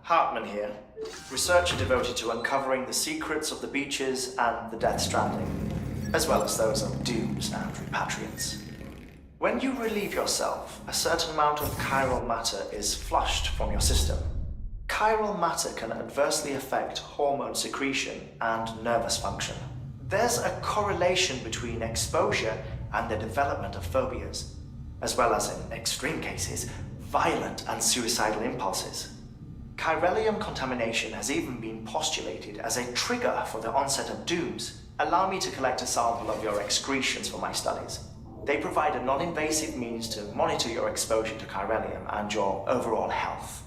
Hartman here, researcher devoted to uncovering the secrets of the beaches and the Death Stranding, as well as those of dooms and repatriants. When you relieve yourself, a certain amount of chiral matter is flushed from your system. Chiral matter can adversely affect hormone secretion and nervous function. There's a correlation between exposure and the development of phobias, as well as, in extreme cases, violent and suicidal impulses. Chiralium contamination has even been postulated as a trigger for the onset of dooms. Allow me to collect a sample of your excretions for my studies. They provide a non-invasive means to monitor your exposure to chiralium and your overall health.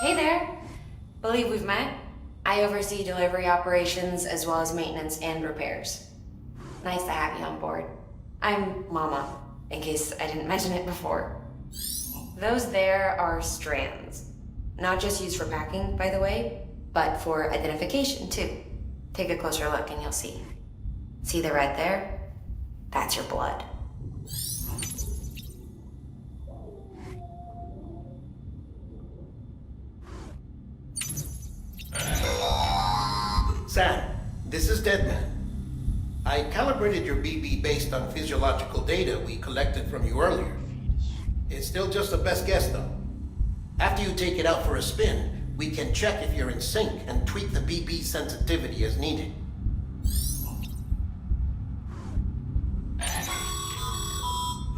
Hey there! Believe we've met? I oversee delivery operations as well as maintenance and repairs. Nice to have you on board. I'm Mama, in case I didn't mention it before. Those there are strands. Not just used for packing, by the way, but for identification too. Take a closer look and you'll see. See the red there? That's your blood. Sam, this is Deadman. I calibrated your BB based on physiological data we collected from you earlier. It's still just a best guess, though. After you take it out for a spin, we can check if you're in sync and tweak the BB sensitivity as needed.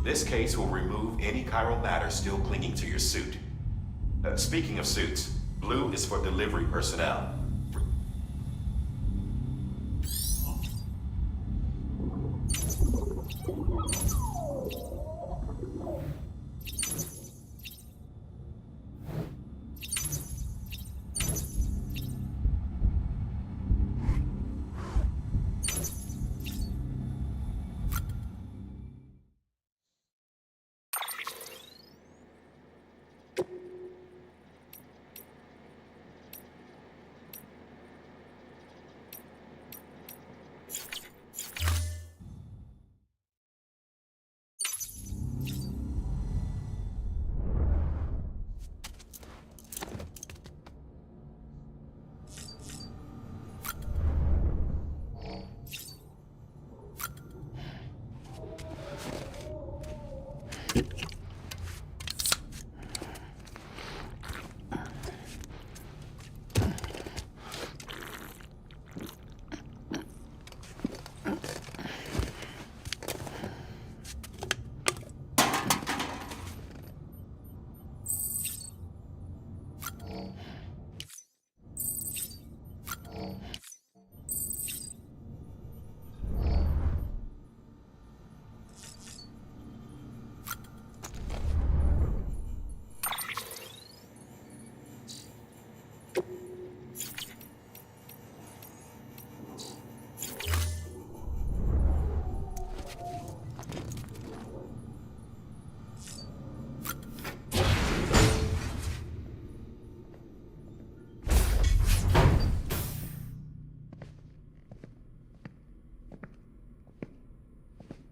This case will remove any chiral matter still clinging to your suit. Speaking of suits, blue is for delivery personnel.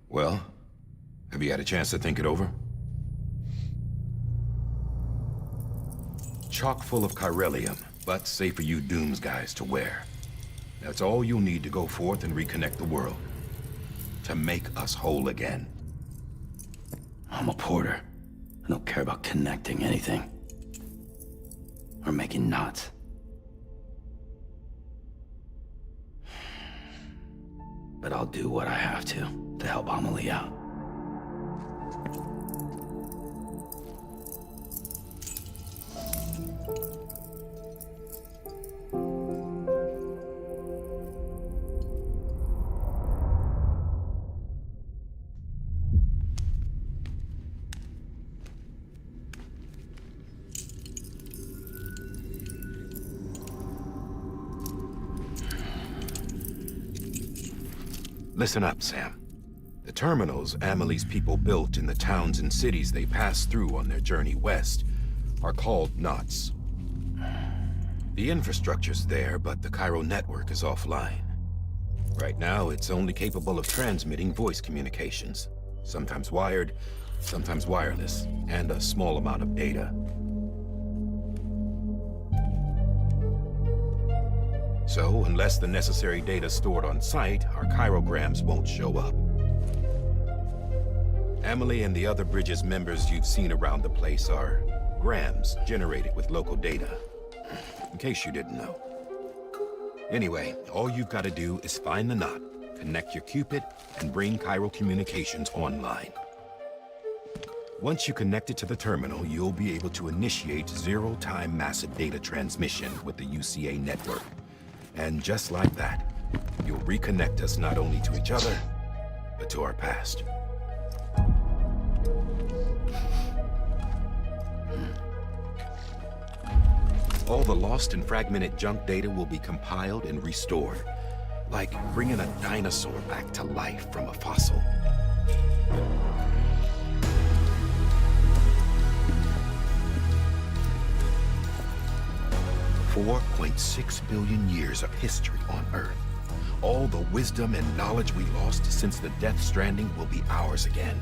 Well, have you had a chance to think it over? Chock full of chiralium, but safe for you Dooms guys to wear. That's all you'll need to go forth and reconnect the world. To make us whole again. I'm a porter. I don't care about connecting anything. Or making knots. But I'll do what I have to. to help Amelie out. Listen up, Sam. The terminals Amelie's people built in the towns and cities they passed through on their journey west are called knots. The infrastructure's there, but the Cairo network is offline. Right now, it's only capable of transmitting voice communications. Sometimes wired, sometimes wireless, and a small amount of data. So, unless the necessary data stored on site, our chirograms won't show up. Amelie and the other Bridges members you've seen around the place are grams generated with local data. In case you didn't know. Anyway, all you've got to do is find the knot, connect your Cupid, and bring Cairo communications online. Once you connect it to the terminal, you'll be able to initiate zero-time massive data transmission with the UCA network. And just like that, you'll reconnect us not only to each other, but to our past. All the lost and fragmented junk data will be compiled and restored, like bringing a dinosaur back to life from a fossil. $4.6 billion years of history on Earth. All the wisdom and knowledge we lost since the Death Stranding will be ours again.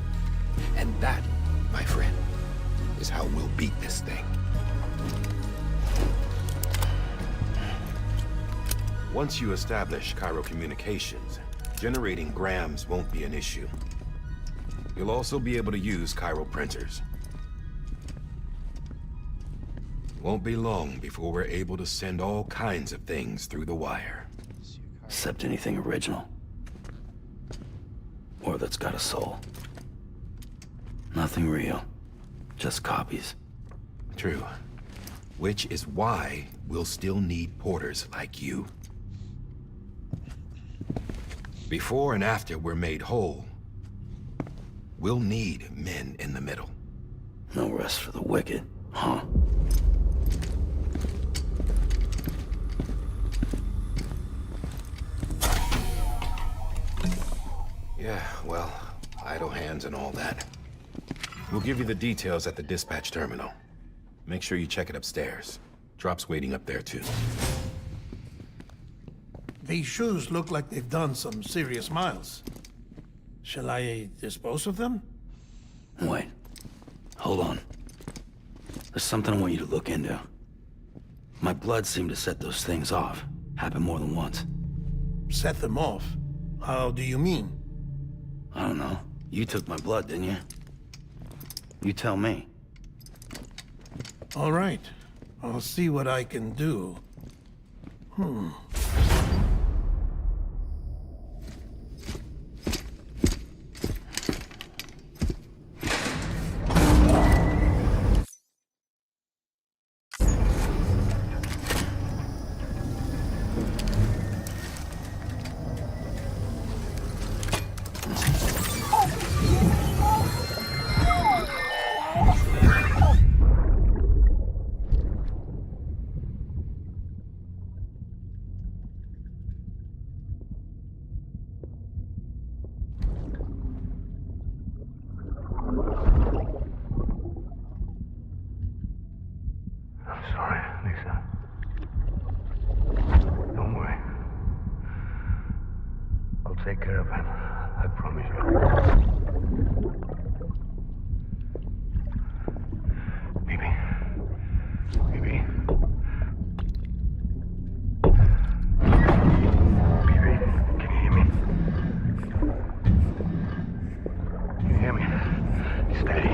And that, my friend, is how we'll beat this thing. Once you establish Cairo communications, generating grams won't be an issue. You'll also be able to use Cairo printers. Won't be long before we're able to send all kinds of things through the wire. Except anything original. Or that's got a soul. Nothing real. Just copies. True. Which is why we'll still need porters like you. Before and after we're made whole, we'll need men in the middle. No rest for the wicked, huh? Yeah, well, idle hands and all that. We'll give you the details at the dispatch terminal. Make sure you check it upstairs. Drop's waiting up there, too. These shoes look like they've done some serious miles. Shall I dispose of them? Wait. Hold on. There's something I want you to look into. My blood seemed to set those things off. Happened more than once. Set them off? How do you mean? I don't know. You took my blood, didn't you? You tell me. All right. I'll see what I can do. Sorry, Lisa. Don't worry. I'll take care of him. I promise you. Baby. Baby. Baby, can you hear me? Can you hear me? Steady.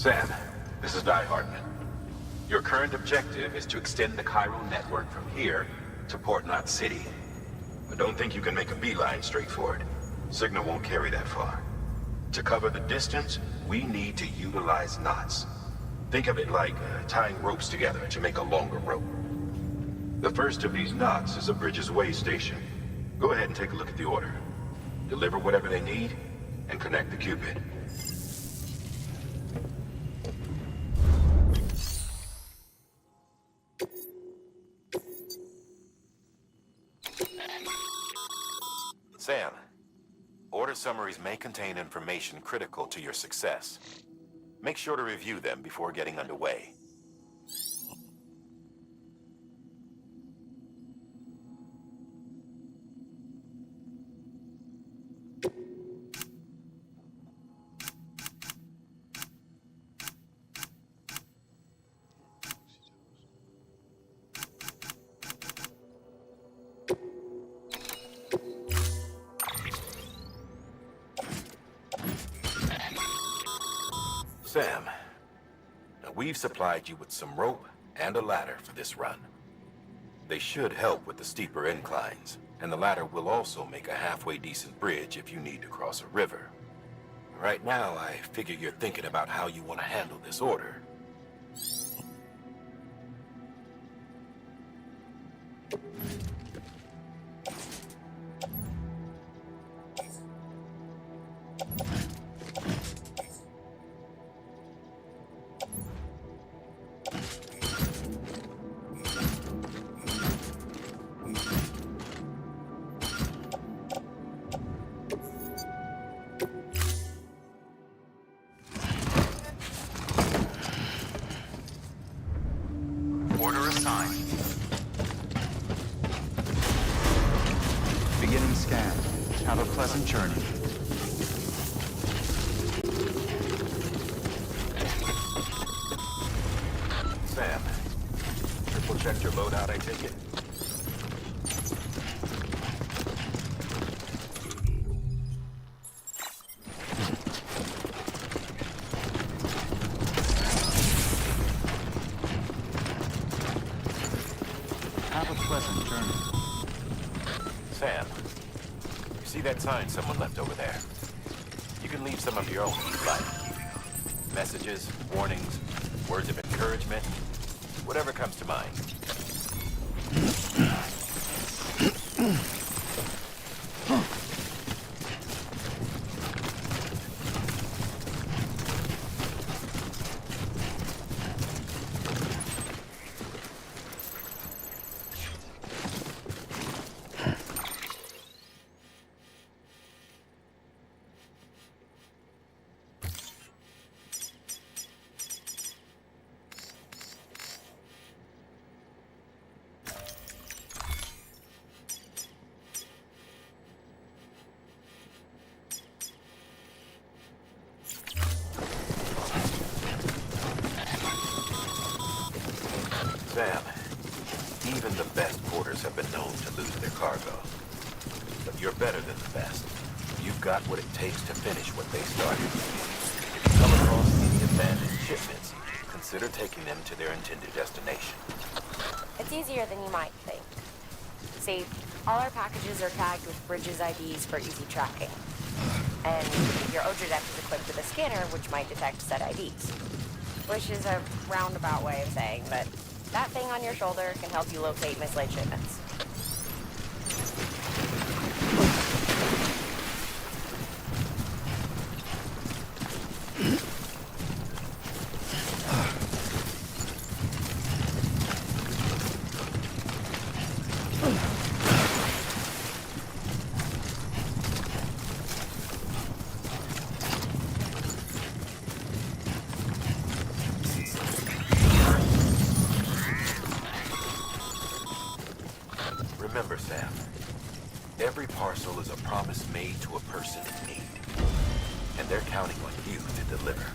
Sam, this is Diehard. Your current objective is to extend the chiral network from here to Port Knot City. But don't think you can make a beeline straight for it. Signal won't carry that far. To cover the distance, we need to utilize knots. Think of it like tying ropes together to make a longer rope. The first of these knots is a Bridges Way station. Go ahead and take a look at the order. Deliver whatever they need, and connect the Cupid. Sam, order summaries may contain information critical to your success. Make sure to review them before getting underway. Sam, now we've supplied you with some rope and a ladder for this run. They should help with the steeper inclines, and the ladder will also make a halfway decent bridge if you need to cross a river. Right now, I figure you're thinking about how you want to handle this order. Order assigned. Beginning scan. Have a pleasant journey. Sam, triple checked your loadout, I take it? Have a pleasant journey. Sam, you see that sign someone left over there? You can leave some of your own if you like. Messages, warnings, words of encouragement, whatever comes to mind. Sam, even the best porters have been known to lose their cargo. But you're better than the best. You've got what it takes to finish what they started. If you come across any abandoned shipments, consider taking them to their intended destination. It's easier than you might think. See, all our packages are tagged with Bridges IDs for easy tracking. And your Odra deck is equipped with a scanner which might detect said IDs. Which is a roundabout way of saying that that thing on your shoulder can help you locate mislaid shipments. Remember, Sam, every parcel is a promise made to a person in need. And they're counting on you to deliver.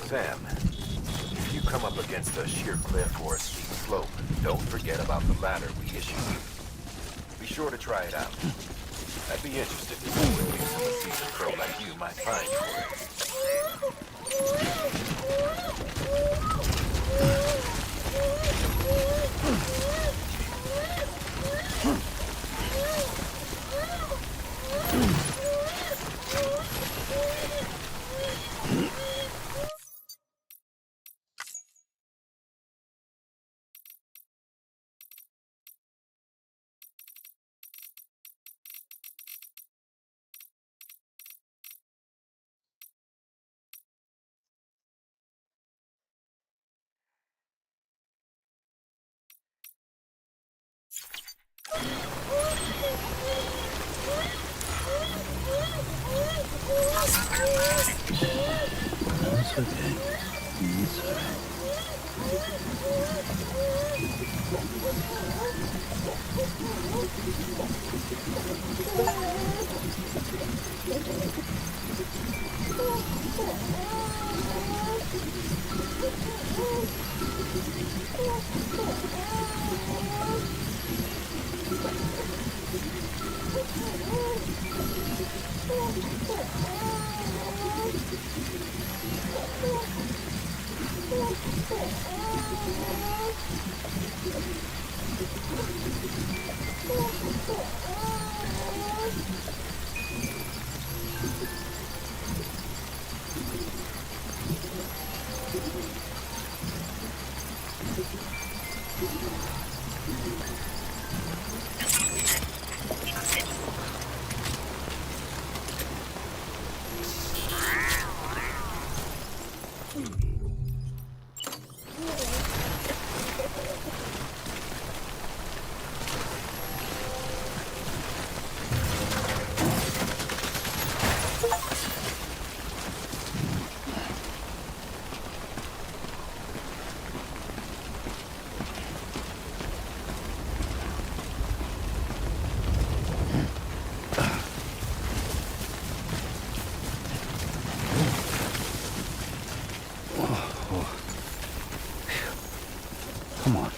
Sam, if you come up against a sheer cliff or a steep slope, don't forget about the ladder we issued you. Be sure to try it out. I'd be interested to see what use a seasoned pro like you might find for it. That's okay. It's all right. Come on.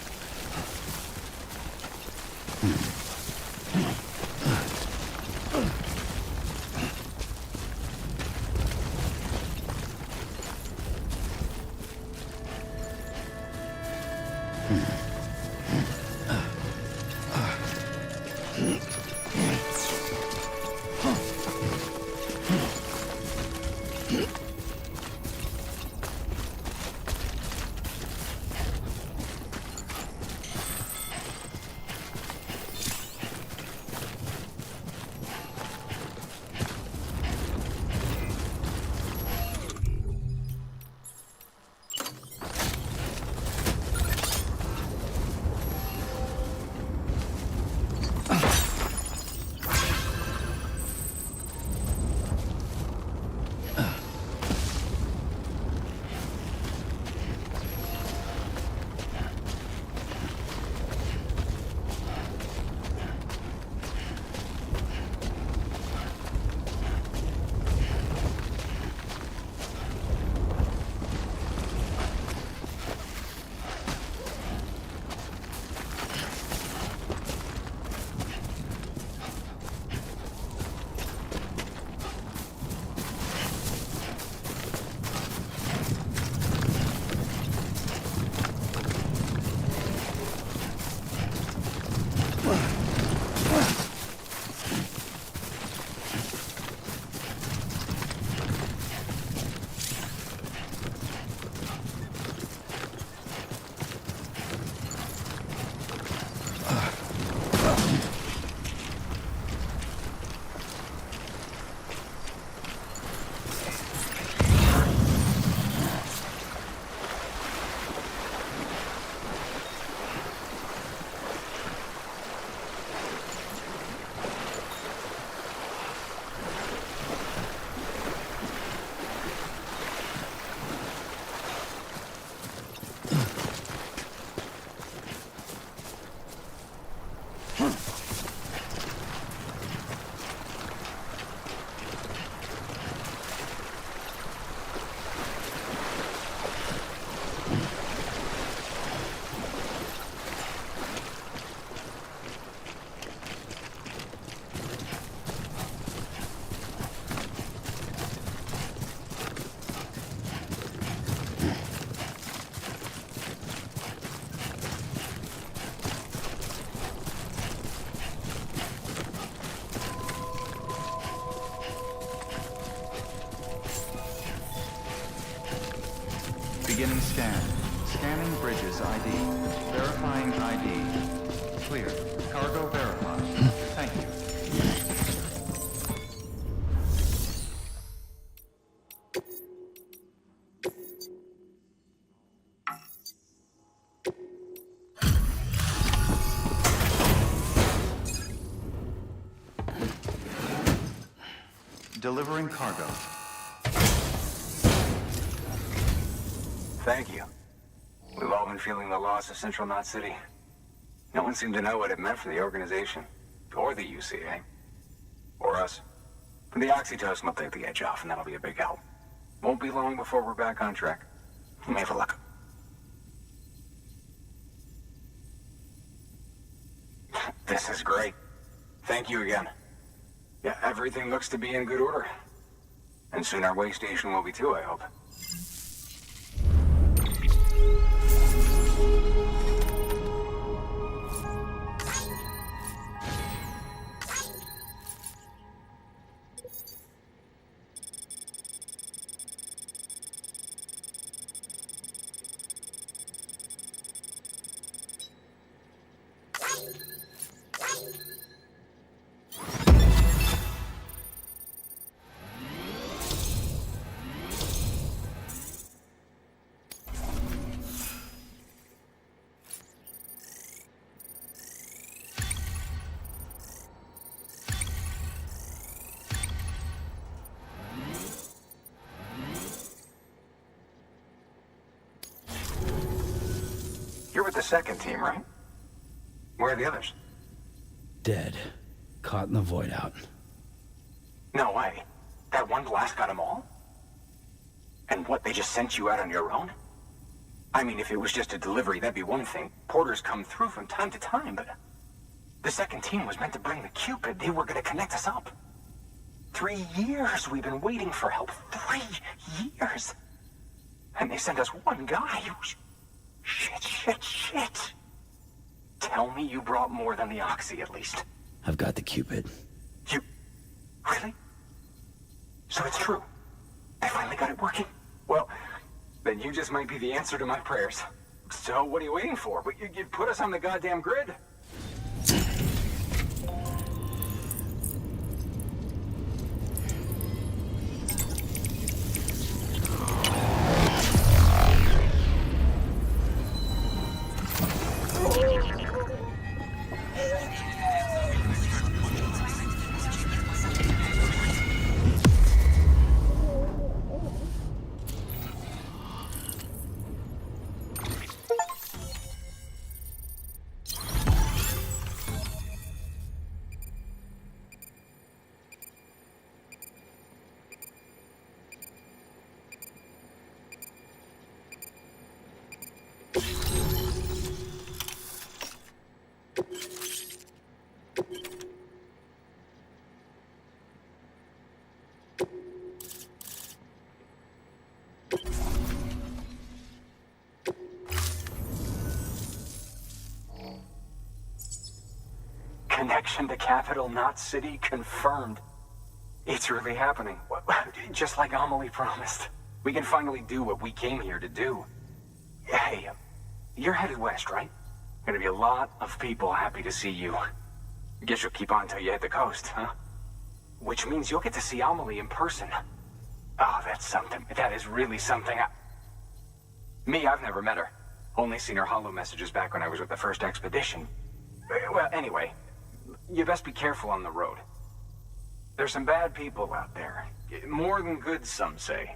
Beginning scan. Scanning bridges ID. Verifying ID. Clear. Cargo verified. Thank you. Delivering cargo. Thank you. We've all been feeling the loss of Central Knot City. No one seemed to know what it meant for the organization, or the UCA, or us. The Achraezuxceus will take the edge off, and that'll be a big help. Won't be long before we're back on track. You may have a look. This is great. Thank you again. Yeah, everything looks to be in good order. And soon our way station will be too, I hope. You're with the second team, right? Where are the others? Dead. Caught in the void out. No way. That one blast got them all? And what, they just sent you out on your own? I mean, if it was just a delivery, that'd be one thing. Porters come through from time to time, but... The second team was meant to bring the Cupid. They were gonna connect us up. 3 years we've been waiting for help. 3 years! And they sent us one guy. Shit. Tell me you brought more than the Oxy, at least. I've got the Cupid. You... Really? So it's true. I finally got it working. Well, then you just might be the answer to my prayers. So what are you waiting for? But you put us on the goddamn grid. Connection to Capital Knot City confirmed. It's really happening. Just like Amelie promised. We can finally do what we came here to do. Hey, you're headed west, right? Gonna be a lot of people happy to see you. Guess you'll keep on till you hit the coast, huh? Which means you'll get to see Amelie in person. Oh, that's something. That is really something. Me, I've never met her. Only seen her holo messages back when I was with the first expedition. Well, anyway, you best be careful on the road. There's some bad people out there. More than good, some say.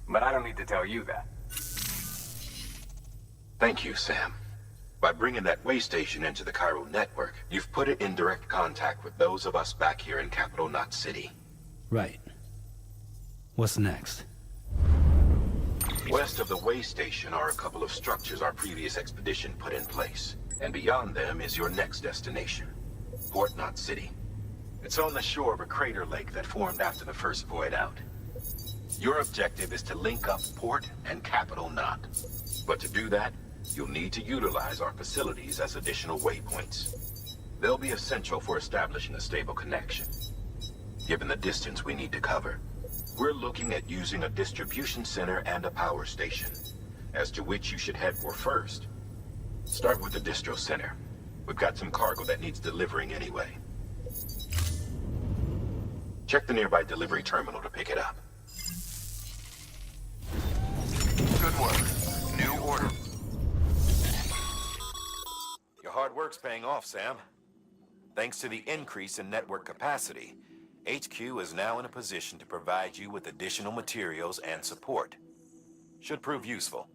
But I don't need to tell you that. Thank you, Sam. By bringing that way station into the Chiral network, you've put it in direct contact with those of us back here in Capital Knot City. Right. What's next? West of the way station are a couple of structures our previous expedition put in place. And beyond them is your next destination, Port Knot City. It's on the shore of a crater lake that formed after the first void out. Your objective is to link up Port and Capital Knot. But to do that, you'll need to utilize our facilities as additional waypoints. They'll be essential for establishing a stable connection. Given the distance we need to cover, We're looking at using a distribution center and a power station, as to which you should head for first. Start with the distro center. We've got some cargo that needs delivering anyway. Check the nearby delivery terminal to pick it up. Good work. New order. Your hard work's paying off, Sam. Thanks to the increase in network capacity, HQ is now in a position to provide you with additional materials and support. Should prove useful.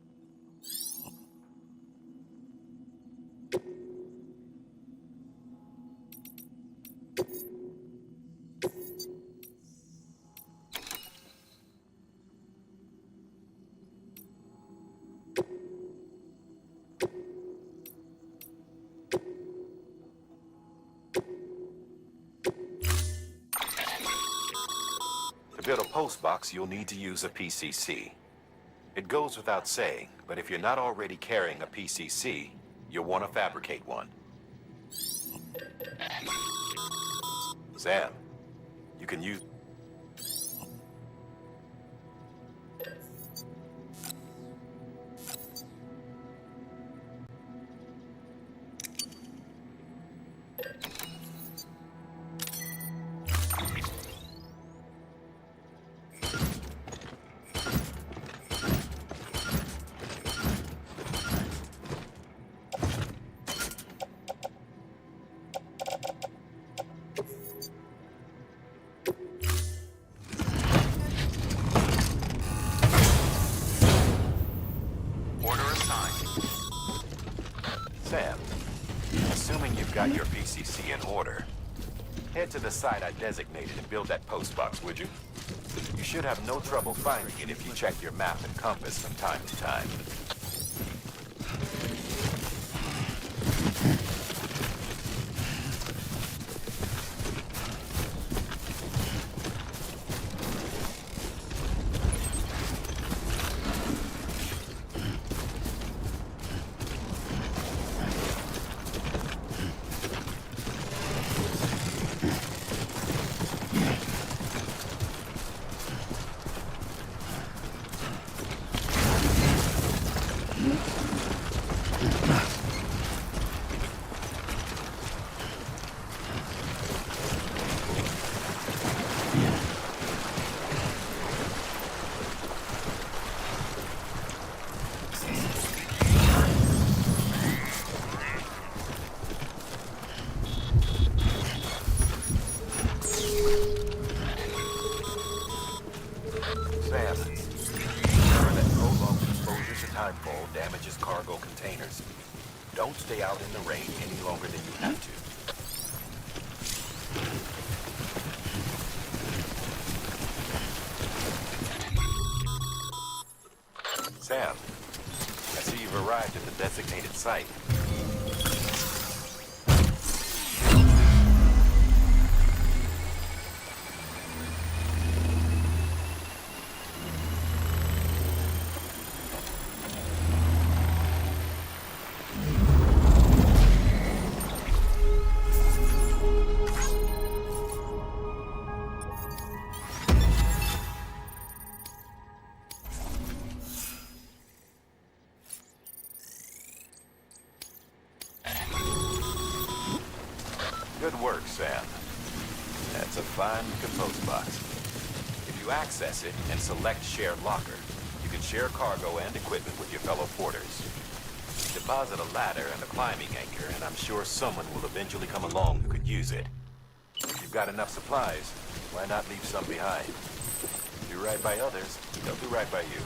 To build a post box, you'll need to use a PCC. It goes without saying, but if you're not already carrying a PCC, you'll want to fabricate one. Sam, you can use... Sam, assuming you've got your PCC in order, head to the site I designated and build that post box, would you? You should have no trouble finding it if you check your map and compass from time to time. Sam, remember that prolonged exposure to timefall damages cargo containers. Don't stay out in the rain any longer than you have to. Sam, I see you've arrived at the designated site. Good work, Sam. That's a fine post box. If you access it and select Shared Locker, you can share cargo and equipment with your fellow porters. Deposit a ladder and a climbing anchor, and I'm sure someone will eventually come along who could use it. If you've got enough supplies, why not leave some behind? Do right by others, they'll do right by you.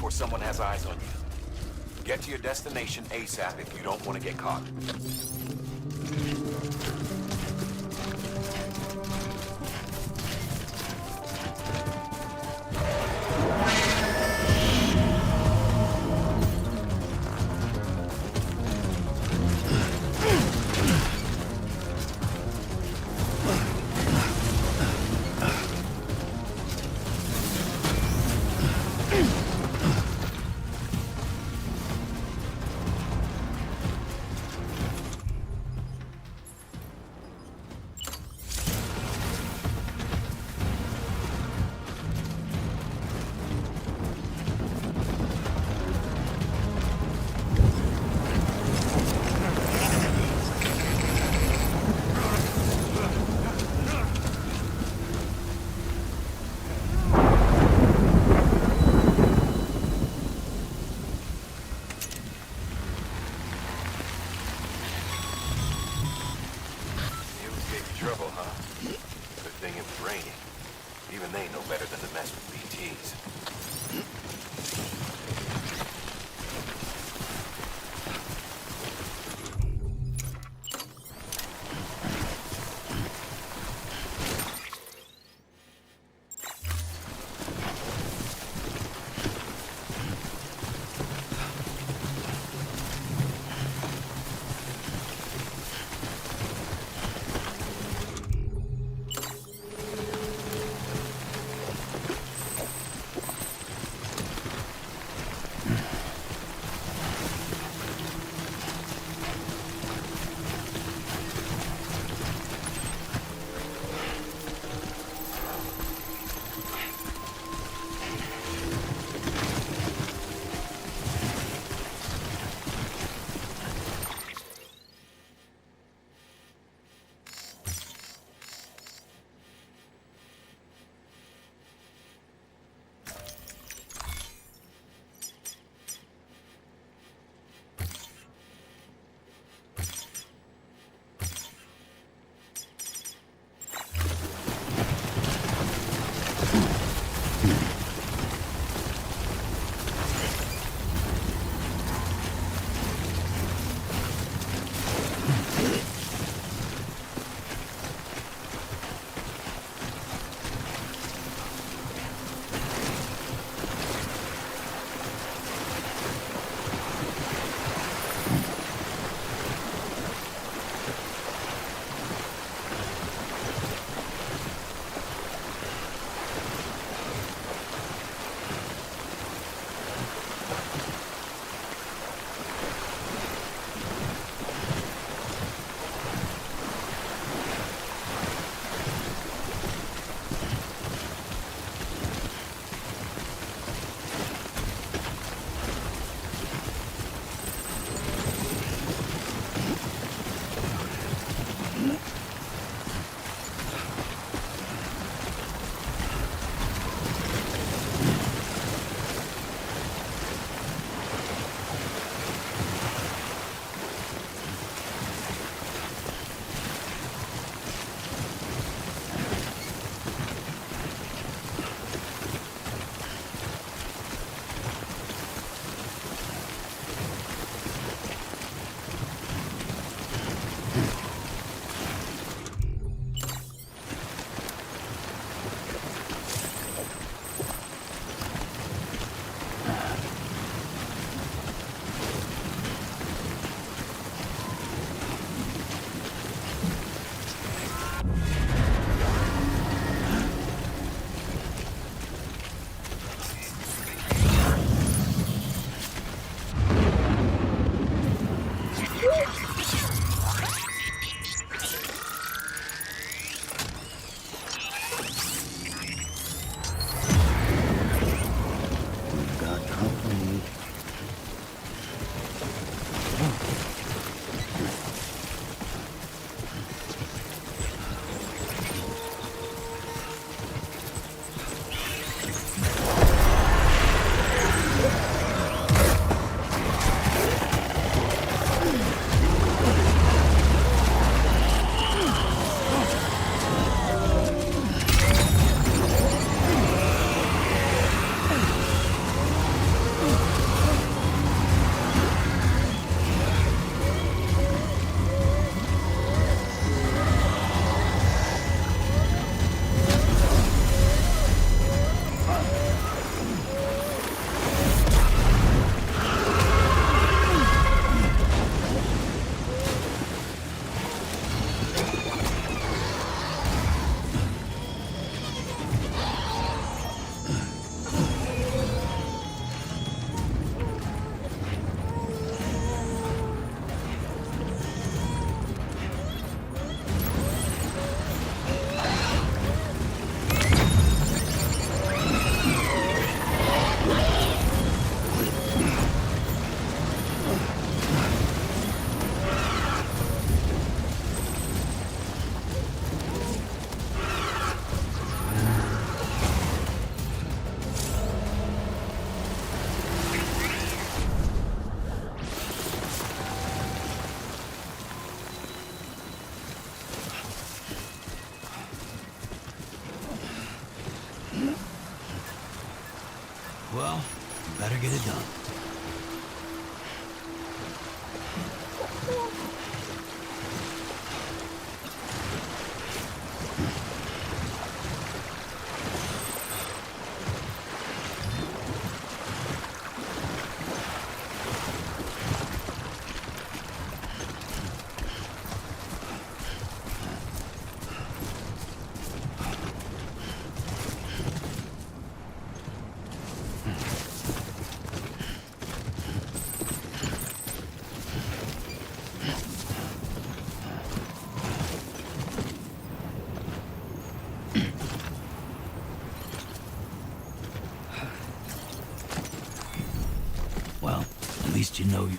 before someone has eyes on you. Get to your destination ASAP if you don't want to get caught. Better get it done. Well, at least you know you...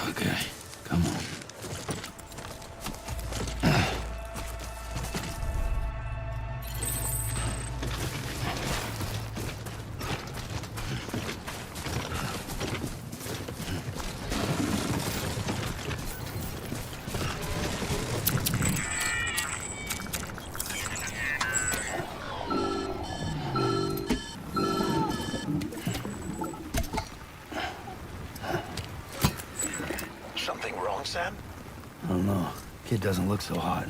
Okay, come on. Something wrong, Sam? I don't know. Kid doesn't look so hot.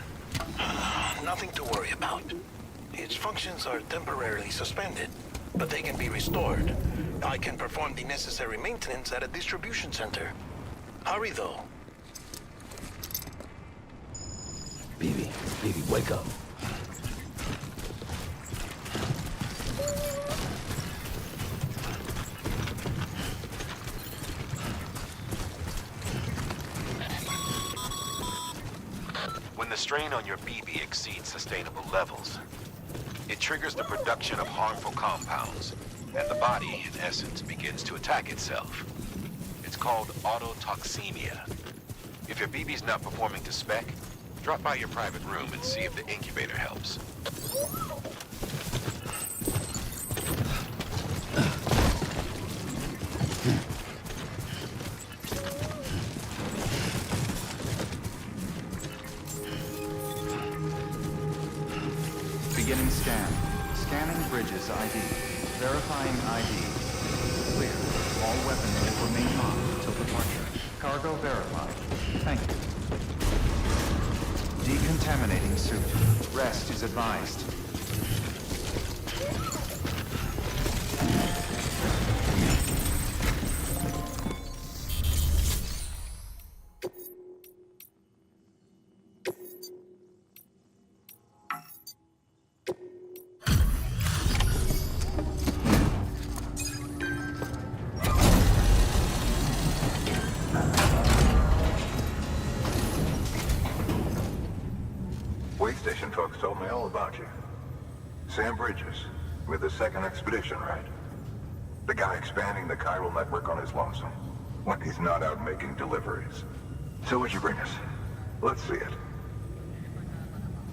Nothing to worry about. Its functions are temporarily suspended, but they can be restored. I can perform the necessary maintenance at a distribution center. Hurry, though. BB, wake up. When the strain on your BB exceeds sustainable levels, it triggers the production of harmful compounds, and the body, in essence, begins to attack itself. It's called autotoxemia. If your BB's not performing to spec, drop by your private room and see if the incubator helps. Beginning scan. Scanning bridges ID. Verifying ID. Clear. All weapons will remain locked until departure. Cargo verified. Thank you. Decontaminating suit. Rest is advised. Waystation folks told me all about you. Sam Bridges, with the second expedition, right? The guy expanding the chiral network on his lonesome, when he's not out making deliveries. So what'd you bring us? Let's see it.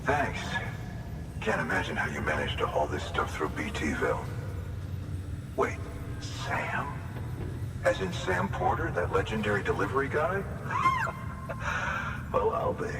Thanks. Can't imagine how you managed to haul this stuff through BTville. Wait, Sam? As in Sam Porter, that legendary delivery guy? Well, I'll be.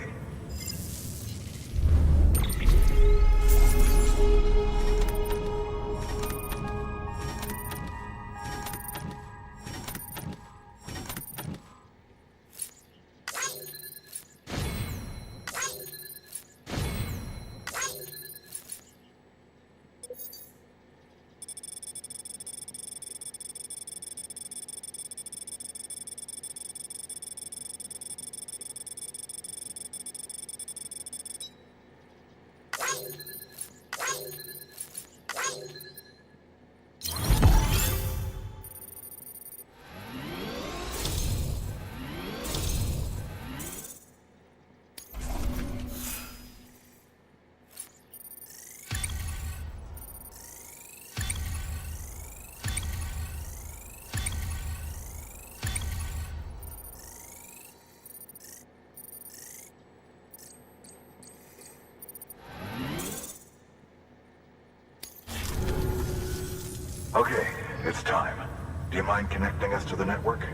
Okay, it's time. Do you mind connecting us to the network?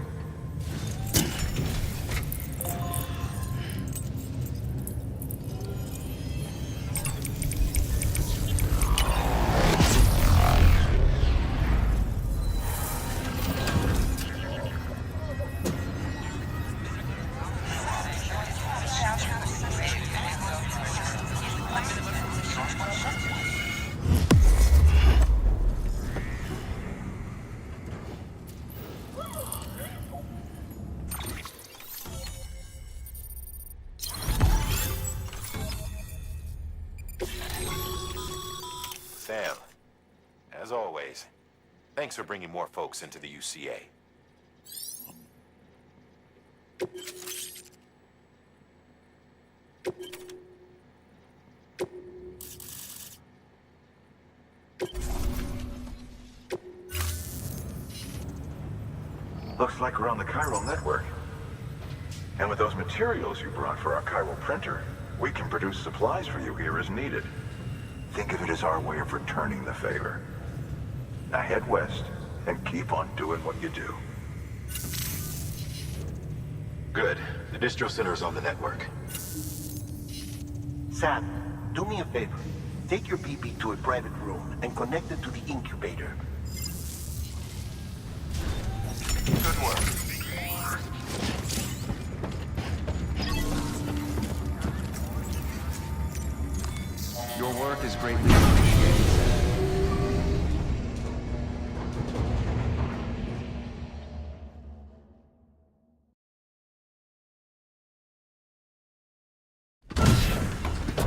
Sam, as always, thanks for bringing more folks into the UCA. Looks like we're on the chiral network. And with those materials you brought for our chiral printer, we can produce supplies for you here as needed. Think of it as our way of returning the favor. Now head west and keep on doing what you do. Good. The distro center is on the network. Sam, do me a favor. Take your BB to a private room and connect it to the incubator. Good work. Your work is greatly appreciated, Sam.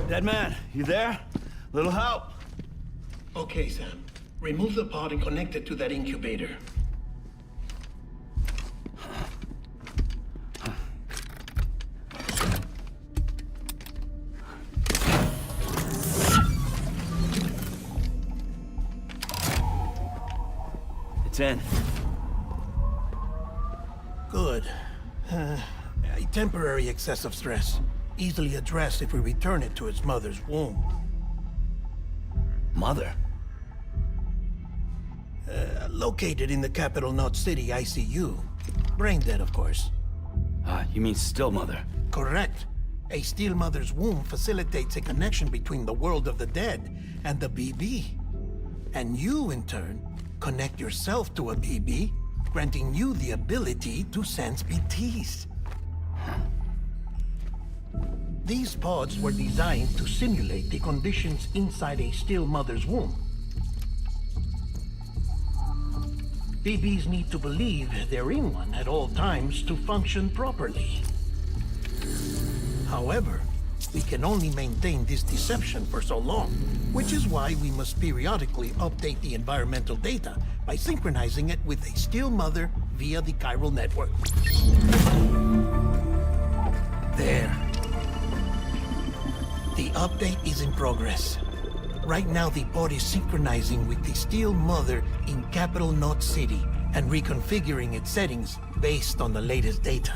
Dead man, you there? Little help? Okay, Sam. Remove the pod and connect it to that incubator. It's in. Good. A temporary excessive stress. Easily addressed if we return it to its mother's womb. Mother? Located in the capital Knot City ICU. Brain dead, of course. You mean still mother? Correct. A still mother's womb facilitates a connection between the world of the dead and the BB. And you, in turn, connect yourself to a BB, granting you the ability to sense BTs. These pods were designed to simulate the conditions inside a still mother's womb. BBs need to believe they're in one at all times to function properly. However, we can only maintain this deception for so long, which is why we must periodically update the environmental data by synchronizing it with a still mother via the chiral network. There. The update is in progress. Right now, the pod is synchronizing with the still mother in Capital Knot City and reconfiguring its settings based on the latest data.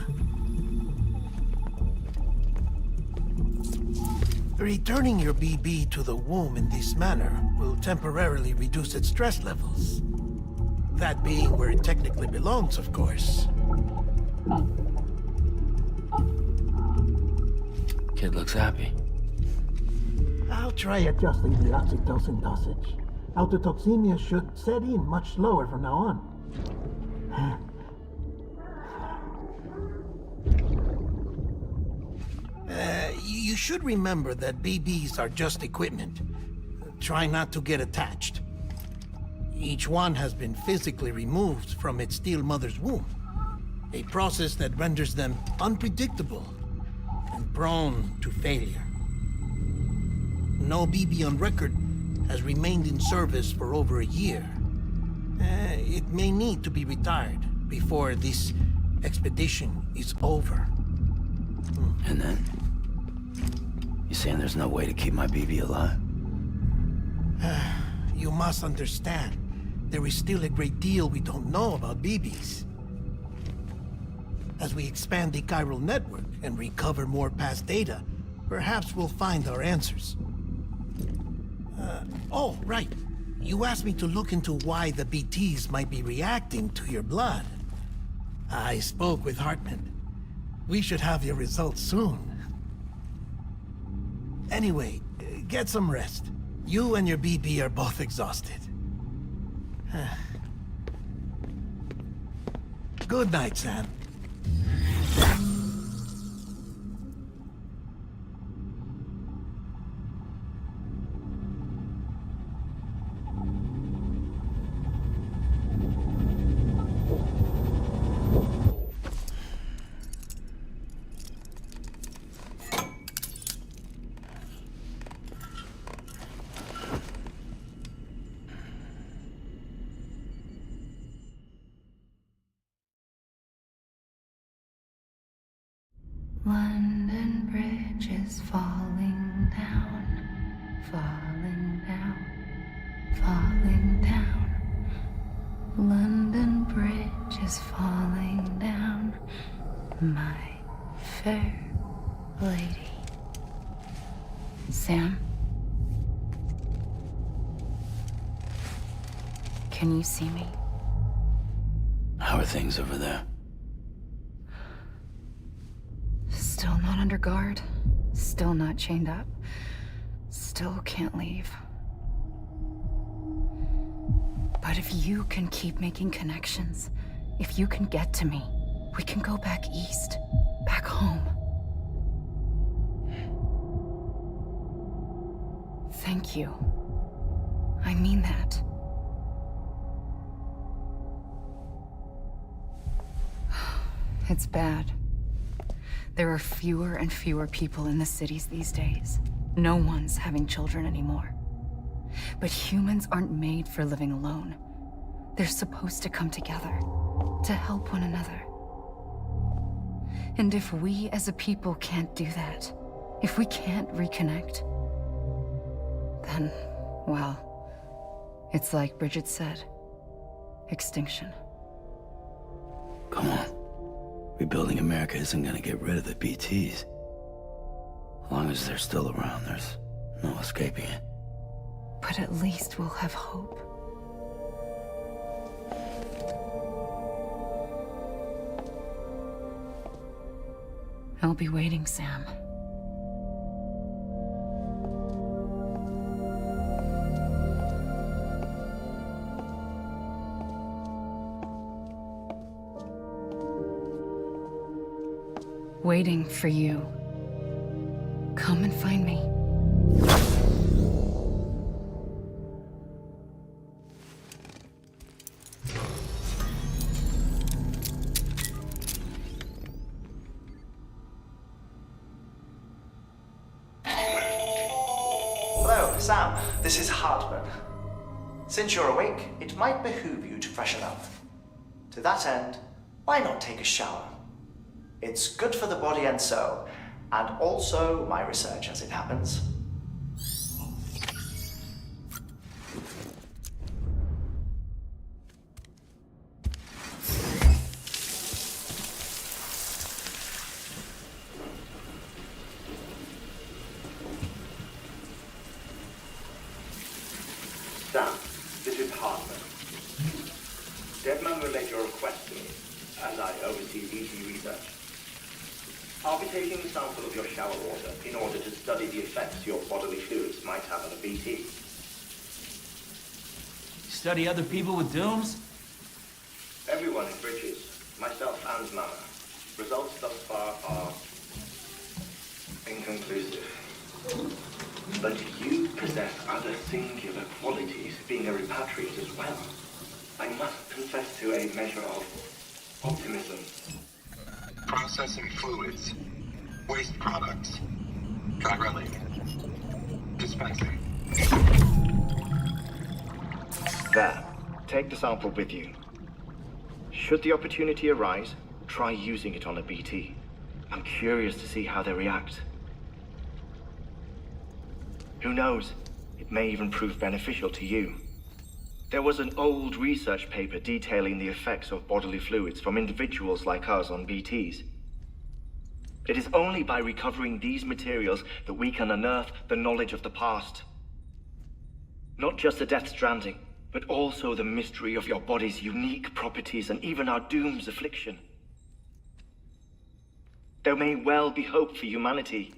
Returning your BB to the womb in this manner will temporarily reduce its stress levels. That being where it technically belongs, of course. Kid looks happy. I'll try adjusting the oxytocin dosage. Autotoxemia should set in much slower from now on. You should remember that BBs are just equipment. Try not to get attached. Each one has been physically removed from its still mother's womb. A process that renders them unpredictable and prone to failure. No BB on record has remained in service for over a year. It may need to be retired before this expedition is over. And then? You saying there's no way to keep my BB alive? You must understand, there is still a great deal we don't know about BBs. As we expand the chiral network and recover more past data, perhaps we'll find our answers. Oh, right. You asked me to look into why the BTs might be reacting to your blood. I spoke with Hartman. We should have your results soon. Anyway, get some rest. You and your BB are both exhausted. Good night, Sam. London Bridge is falling down, falling down, falling down. London Bridge is falling down, my fair lady. Sam? Can you see me? How are things over there? Still not under guard. Still not chained up. Still can't leave. But if you can keep making connections, if you can get to me, we can go back east. Back home. Thank you. I mean that. It's bad. There are fewer and fewer people in the cities these days. No one's having children anymore. But humans aren't made for living alone. They're supposed to come together, to help one another. And if we as a people can't do that, if we can't reconnect, then, well, it's like Bridget said, extinction. Come on. Rebuilding America isn't gonna get rid of the BTs. As long as they're still around, there's no escaping it. But at least we'll have hope. I'll be waiting, Sam. Waiting for you. come and find me. Hello, Sam. This is Hardman. Since you're awake, it might behoove you to freshen up. To that end, why not take a shower? It's good for the body and soul, and also my research as it happens. Sam, this is Hardman. Deadman relayed your request to me, as I oversee VT research. I'll be taking a sample of your shower water in order to study the effects your bodily fluids might have on a BT. Study other people with dooms? Everyone in Bridges, myself and Mama. Results thus far are inconclusive. But you possess other singular qualities, being a repatriate as well. I must confess to a measure of optimism. Processing fluids. Waste products. Drilling. Dispensing. There. Take the sample with you. Should the opportunity arise, try using it on a BT. I'm curious to see how they react. Who knows? It may even prove beneficial to you. There was an old research paper detailing the effects of bodily fluids from individuals like us on BTs. It is only by recovering these materials that we can unearth the knowledge of the past. Not just the Death Stranding, but also the mystery of your body's unique properties and even our doom's affliction. There may well be hope for humanity.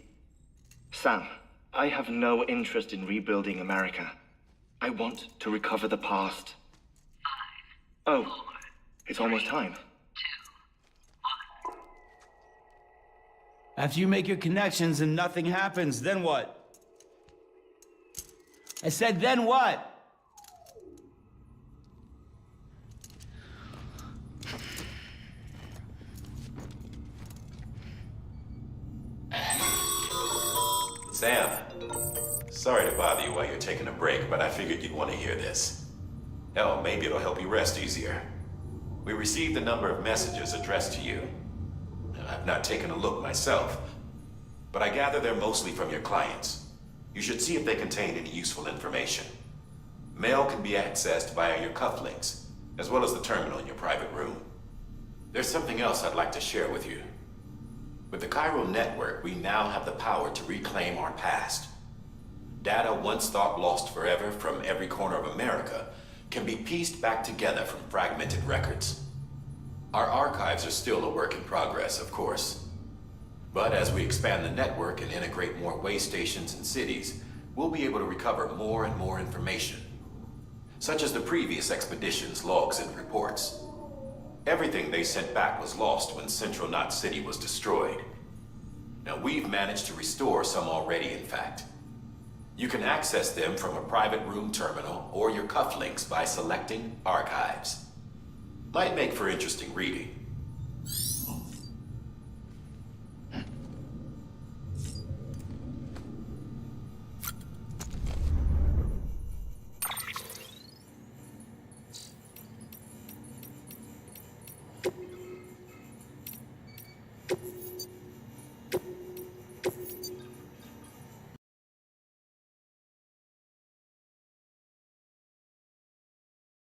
Sam, I have no interest in rebuilding America. I want to recover the past. 5, oh, 4, it's almost time. 2, 1. After you make your connections and nothing happens, then what? I said, then what? Sam, sorry to bother you while you're taking a break, but I figured you'd want to hear this. Hell, maybe it'll help you rest easier. We received a number of messages addressed to you. I've not taken a look myself, but I gather they're mostly from your clients. You should see if they contain any useful information. Mail can be accessed via your cufflinks, as well as the terminal in your private room. There's something else I'd like to share with you. With the chiral network, we now have the power to reclaim our past. Data once thought lost forever from every corner of America can be pieced back together from fragmented records. Our archives are still a work in progress, of course. But as we expand the network and integrate more way stations and cities, we'll be able to recover more and more information, such as the previous expedition's logs and reports. Everything they sent back was lost when Central Knot City was destroyed. Now, we've managed to restore some already, in fact. You can access them from a private room terminal or your cufflinks by selecting Archives. Might make for interesting reading.